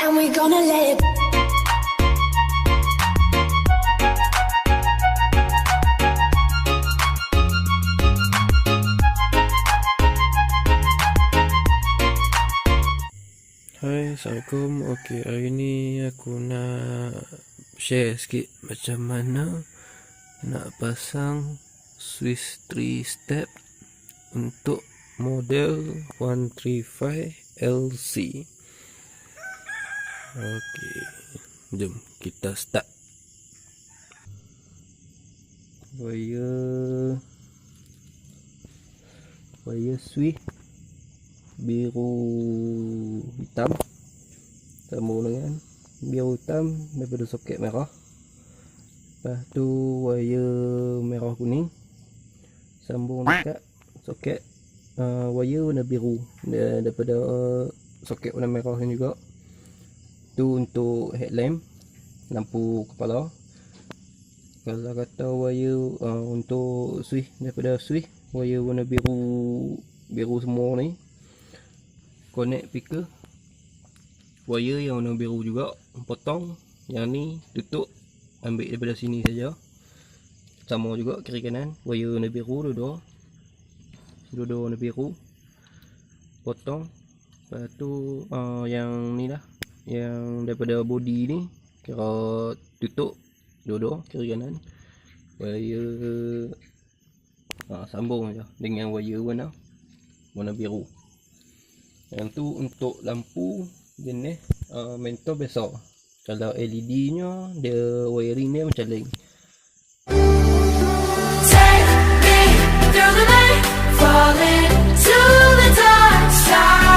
and we're gonna let it. Hai, Assalamualaikum. Okey, hari ni aku nak share sikit macam mana nak pasang switch 3 step untuk model 135LC. Okey, jom kita start. Wire switch biru hitam sambung dengan biru hitam daripada soket merah. Lepas tu wire merah kuning sambung dekat soket wire warna biru daripada soket warna merah ni juga. Tu untuk headlamp, lampu kepala. Kalau kata wire untuk switch, daripada switch wire warna biru semua ni connect speaker, wire yang warna biru juga potong, yang ni tutup, ambil daripada sini saja. Sama juga kiri kanan, wire warna biru dua-dua warna biru potong. Lepas tu yang ni lah, yang daripada body ni kira tutup dua-dua kiri kanan, wire sambung saja dengan wire warna biru. Yang tu untuk lampu jenis mentor biasa. Kalau LED nya dia wiring dia macam lain. Take me through the night, fall into the dark side.